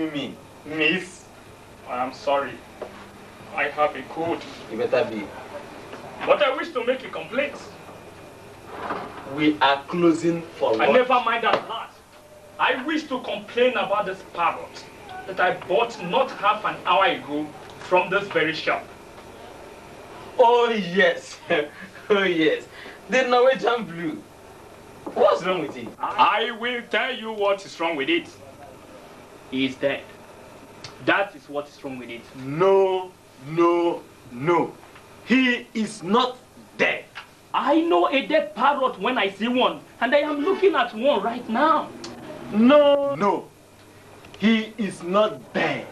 you mean? Miss? I am sorry. I have a cold. You better be. But I wish to make a complaint. We are closing for lunch. Never mind that last. I wish to complain about this parrot that I bought not half an hour ago from this very shop. Oh yes. Oh yes. The Norwegian blue. What's wrong with it? I will tell you what is wrong with it. He is dead. That is what is wrong with it. No, no, no. He is not dead. I know a dead parrot when I see one, and I am looking at one right now. No, no. He is not dead.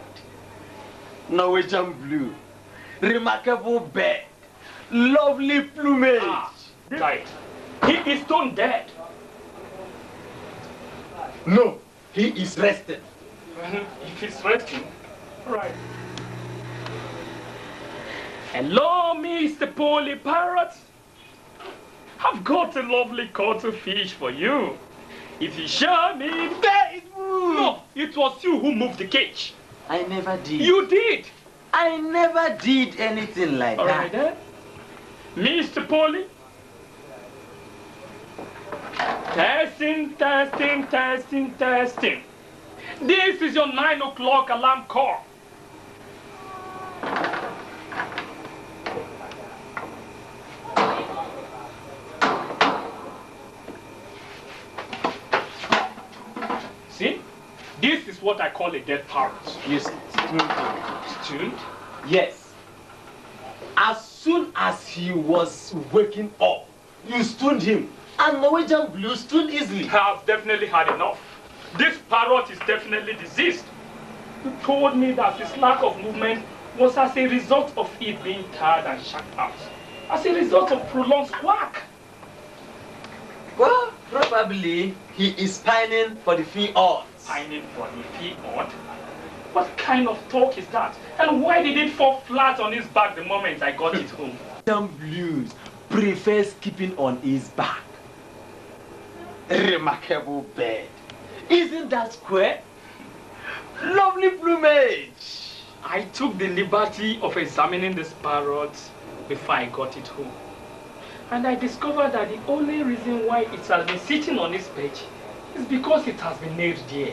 Norwegian blue. Remarkable bird. Lovely plumage. Right. He is stone dead. No, he is resting. If he's resting, right. Hello, Mr. Polly Parrot. I've got a lovely cuttlefish for you. If you show me... There it moved! No, it was you who moved the cage. I never did. You did. I never did anything like that. All right then. Mr. Polly. Testing, testing, testing, testing. This is your 9 o'clock alarm call. See? This is what I call a dead parrot. You stuned him. Stuned? Yes. As soon as he was waking up, you stunned him. And Norwegian blue stood easily. I have definitely had enough. This parrot is definitely diseased. You told me that his lack of movement was as a result of it being tired and shacked out. As a result of prolonged squawk. Well, probably he is pining for the fjord. Pining for the fjord? What kind of talk is that? And why did it fall flat on his back the moment I got it home? Norwegian blues prefers keeping on his back. Remarkable bird. Isn't that square? Lovely plumage. I took the liberty of examining this parrot before I got it home. And I discovered that the only reason why it has been sitting on this perch is because it has been nailed there.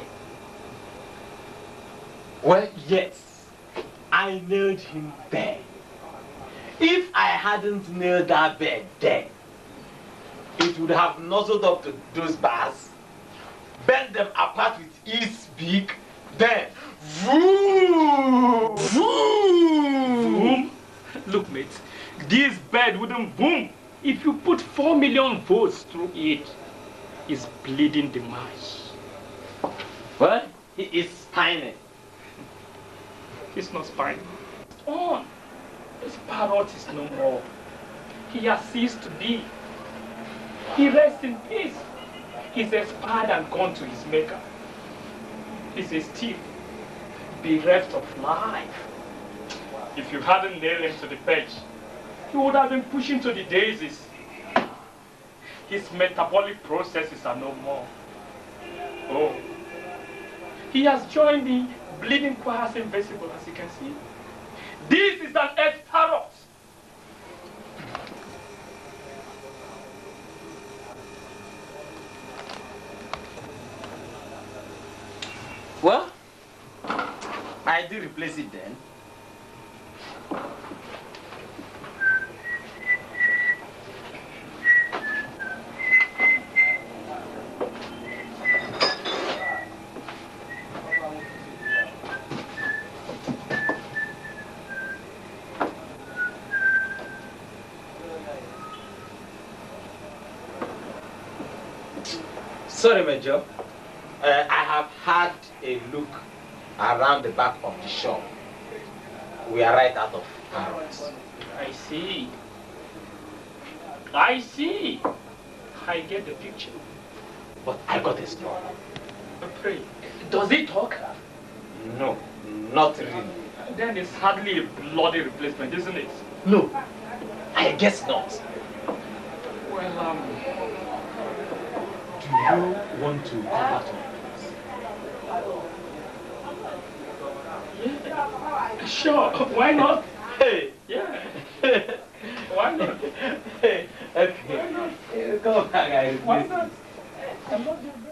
Well, yes. I nailed him there. If I hadn't nailed that bird there, it would have nuzzled up to those bars, bent them apart with its beak, then vroom, vroom. Boom? Look, mate, this bird wouldn't boom if you put 4 million volts through it. It's bleeding the mash. Well, he is spiny. He's not spiny. On. This parrot is no more. He has ceased to be. He rests in peace. He's expired and gone to his maker. He's a thief, bereft of life. If you hadn't nailed him to the perch, he would have been pushing to the daisies. His metabolic processes are no more. Oh, he has joined the bleeding quasi invisible, as you can see. This is an earth parrot. Well, I did replace it then. Sorry, Major. I have had a look around the back of the shop. We are right out of parrots. I see. I see. I get the picture. But I got a small. Pray, does it talk? No, not really. Then it's hardly a bloody replacement, isn't it? No, I guess not. Well, do you want to come back to my place? Sure, why not? Hey. Yeah. Why not? Hey. Okay. Why not? Come back, guys. Why not? I'm not doing